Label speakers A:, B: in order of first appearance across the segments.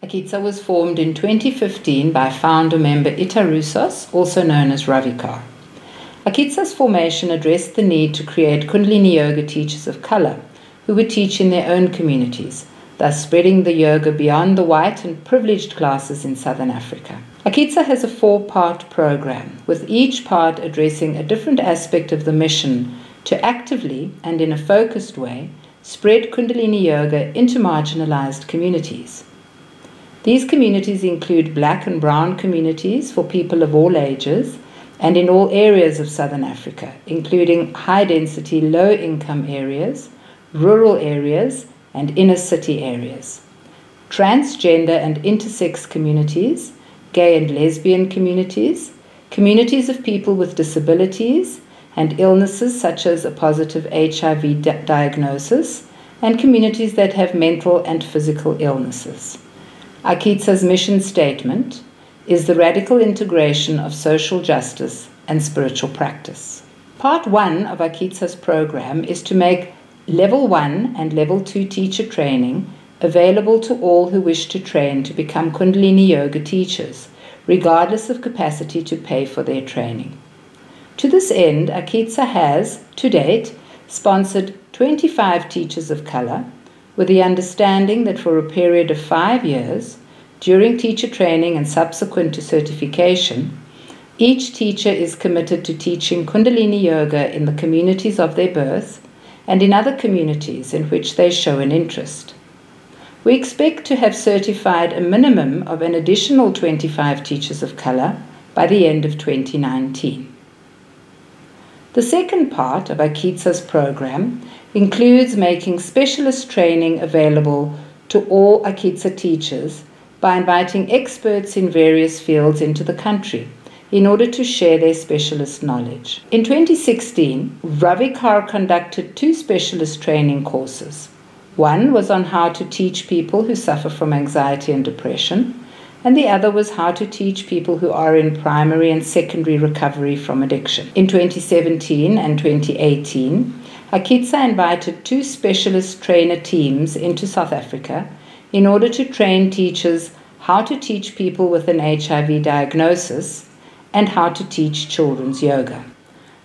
A: AKYTTSA was formed in 2015 by founder member Itta Roussos, also known as Ravi Kaur. AKYTTSA's formation addressed the need to create Kundalini Yoga teachers of color who would teach in their own communities, thus spreading the yoga beyond the white and privileged classes in Southern Africa. AKYTTSA has a 4-part program, with each part addressing a different aspect of the mission to actively and in a focused way spread Kundalini Yoga into marginalized communities. These communities include black and brown communities for people of all ages and in all areas of Southern Africa, including high-density, low-income areas, rural areas, and inner-city areas, transgender and intersex communities, gay and lesbian communities, communities of people with disabilities and illnesses such as a positive HIV diagnosis, and communities that have mental and physical illnesses. AKYTTSA's mission statement is the radical integration of social justice and spiritual practice. Part 1 of AKYTTSA's program is to make Level 1 and Level 2 teacher training available to all who wish to train to become Kundalini Yoga teachers, regardless of capacity to pay for their training. To this end, AKYTTSA has, to date, sponsored 25 teachers of color, with the understanding that for a period of 5 years, during teacher training and subsequent to certification, each teacher is committed to teaching Kundalini Yoga in the communities of their birth and in other communities in which they show an interest. We expect to have certified a minimum of an additional 25 teachers of color by the end of 2019. The second part of AKYTTSA's program includes making specialist training available to all AKYTTSA teachers by inviting experts in various fields into the country in order to share their specialist knowledge. In 2016, Ravi Kaur conducted 2 specialist training courses. One was on how to teach people who suffer from anxiety and depression, and the other was how to teach people who are in primary and secondary recovery from addiction. In 2017 and 2018, AKYTTSA invited 2 specialist trainer teams into South Africa in order to train teachers how to teach people with an HIV diagnosis and how to teach children's yoga.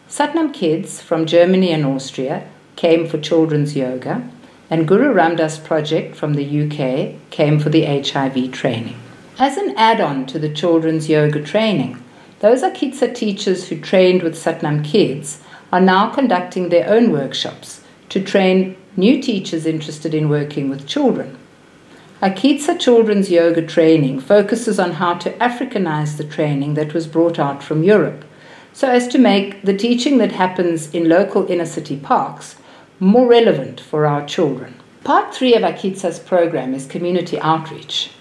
A: Satnam Kids from Germany and Austria came for children's yoga, and Guru Ramdas Project from the UK came for the HIV training. As an add-on to the children's yoga training, those AKYTTSA teachers who trained with Satnam Kids are now conducting their own workshops to train new teachers interested in working with children. AKYTTSA Children's Yoga Training focuses on how to Africanize the training that was brought out from Europe, so as to make the teaching that happens in local inner-city parks more relevant for our children. Part 3 of AKYTTSA's program is community outreach.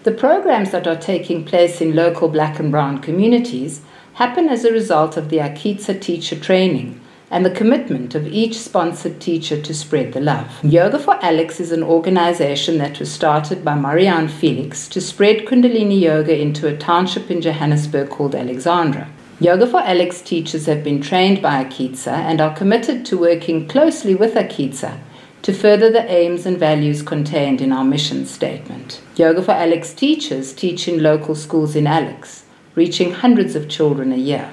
A: The programs that are taking place in local black and brown communities happen as a result of the AKYTTSA teacher training and the commitment of each sponsored teacher to spread the love. Yoga for Alex is an organization that was started by Marianne Felix to spread Kundalini Yoga into a township in Johannesburg called Alexandra. Yoga for Alex teachers have been trained by AKYTTSA and are committed to working closely with AKYTTSA to further the aims and values contained in our mission statement. Yoga for Alex teachers teach in local schools in Alex, reaching hundreds of children a year.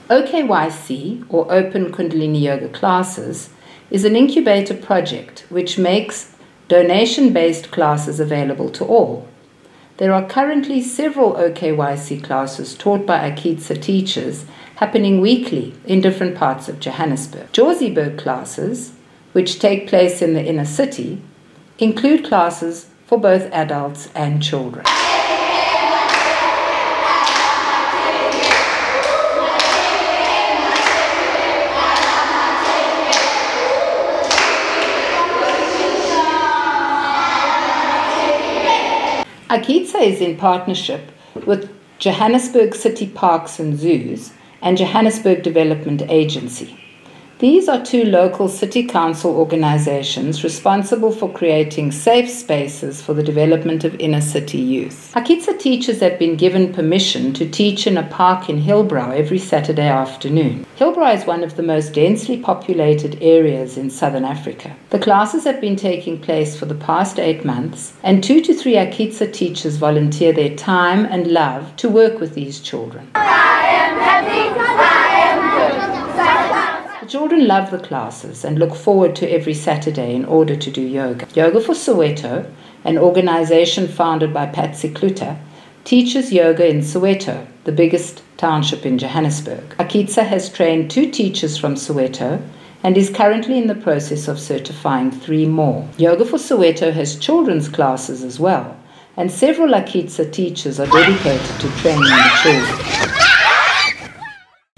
A: AKYTTSA, or Open Kundalini Yoga Classes, is an incubator project which makes donation-based classes available to all. There are currently several AKYTTSA classes taught by AKYTTSA teachers happening weekly in different parts of Johannesburg. Johannesburg classes, which take place in the inner city, include classes for both adults and children. AKYTTSA is in partnership with Johannesburg City Parks and Zoos and Johannesburg Development Agency. These are two local city council organizations responsible for creating safe spaces for the development of inner city youth. AKYTTSA teachers have been given permission to teach in a park in Hillbrow every Saturday afternoon. Hillbrow is one of the most densely populated areas in southern Africa. The classes have been taking place for the past 8 months, and 2 to 3 AKYTTSA teachers volunteer their time and love to work with these children.
B: I am happy, I am good.
A: The children love the classes and look forward to every Saturday in order to do yoga. Yoga for Soweto, an organization founded by Patsy Kluter, teaches yoga in Soweto, the biggest township in Johannesburg. AKYTTSA has trained 2 teachers from Soweto and is currently in the process of certifying 3 more. Yoga for Soweto has children's classes as well, and several AKYTTSA teachers are dedicated to training the children.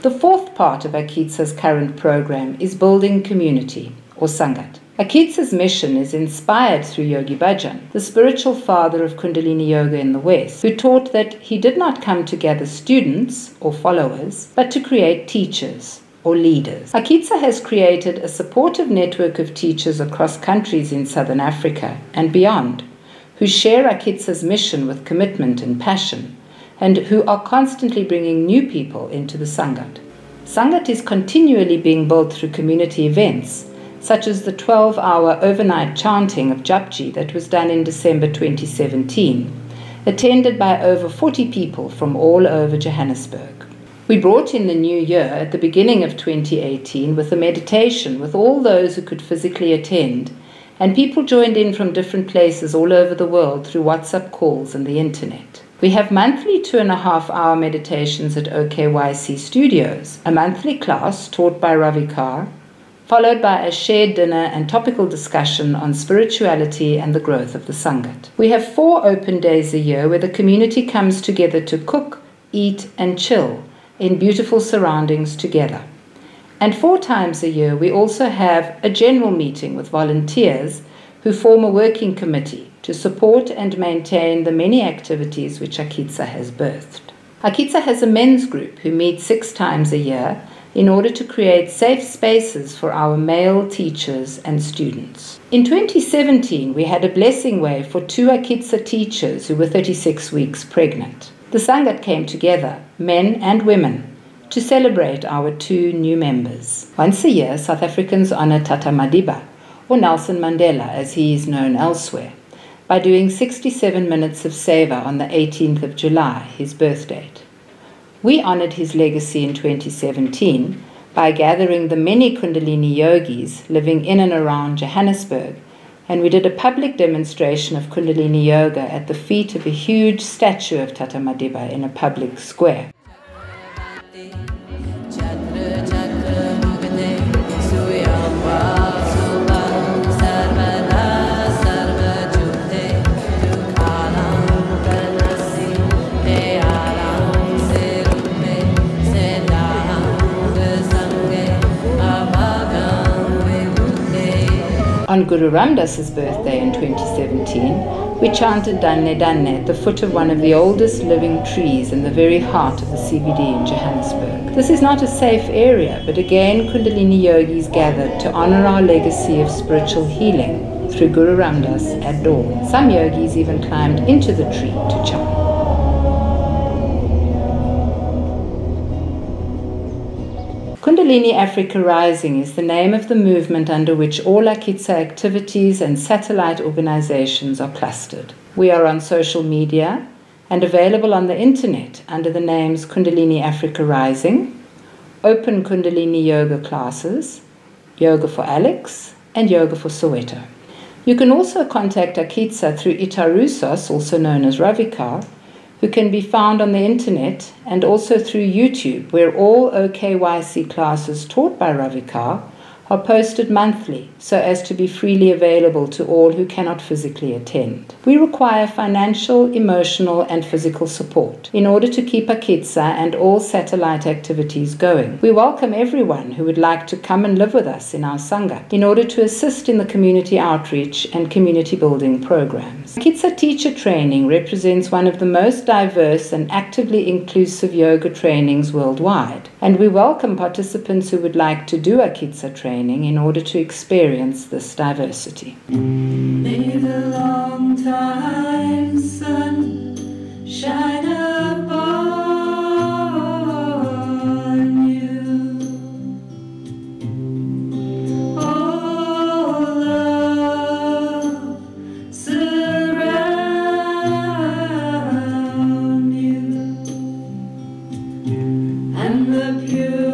A: The 4th part of AKYTTSA's current program is building community, or Sangat. AKYTTSA's mission is inspired through Yogi Bhajan, the spiritual father of Kundalini Yoga in the West, who taught that he did not come to gather students or followers, but to create teachers or leaders. AKYTTSA has created a supportive network of teachers across countries in Southern Africa and beyond, who share AKYTTSA's mission with commitment and passion, and who are constantly bringing new people into the Sangat. Sangat is continually being built through community events, such as the 12-hour overnight chanting of Japji that was done in December 2017, attended by over 40 people from all over Johannesburg. We brought in the new year at the beginning of 2018 with a meditation with all those who could physically attend, and people joined in from different places all over the world through WhatsApp calls and the internet. We have monthly 2.5-hour meditations at AKYTTSA Studios, a monthly class taught by Ravi Kaur, followed by a shared dinner and topical discussion on spirituality and the growth of the Sangat. We have 4 open days a year where the community comes together to cook, eat and chill in beautiful surroundings together. And 4 times a year we also have a general meeting with volunteers who form a working committee to support and maintain the many activities which AKYTTSA has birthed. AKYTTSA has a men's group who meet 6 times a year in order to create safe spaces for our male teachers and students. In 2017, we had a blessing wave for 2 AKYTTSA teachers who were 36 weeks pregnant. The Sangat came together, men and women, to celebrate our 2 new members. Once a year, South Africans honor Tata Madiba, or Nelson Mandela as he is known elsewhere, by doing 67 minutes of seva on the 18th of July, his birth date. We honored his legacy in 2017 by gathering the many Kundalini yogis living in and around Johannesburg, and we did a public demonstration of Kundalini Yoga at the feet of a huge statue of Tata Madiba in a public square. On Guru Ramdas's birthday in 2017, we chanted Danne Danne at the foot of one of the oldest living trees in the very heart of the CBD in Johannesburg. This is not a safe area, but again Kundalini yogis gathered to honor our legacy of spiritual healing through Guru Ramdas at dawn. Some yogis even climbed into the tree to chant. Kundalini Africa Rising is the name of the movement under which all AKYTTSA activities and satellite organizations are clustered. We are on social media and available on the internet under the names Kundalini Africa Rising, Open Kundalini Yoga Classes, Yoga for Alex, and Yoga for Soweto. You can also contact AKYTTSA through Itta Roussos, also known as Ravi Kaur, who can be found on the internet and also through YouTube, where all AKYTTSA classes taught by Ravi Kaur are posted monthly so as to be freely available to all who cannot physically attend. We require financial, emotional and physical support in order to keep AKYTTSA and all satellite activities going. We welcome everyone who would like to come and live with us in our Sangha in order to assist in the community outreach and community building programs. trainings. AKYTTSA Teacher Training represents one of the most diverse and actively inclusive yoga trainings worldwide, and we welcome participants who would like to do AKYTTSA training in order to experience this diversity.
C: May the long time sun shine upon you. Oh, love surround you, and the pure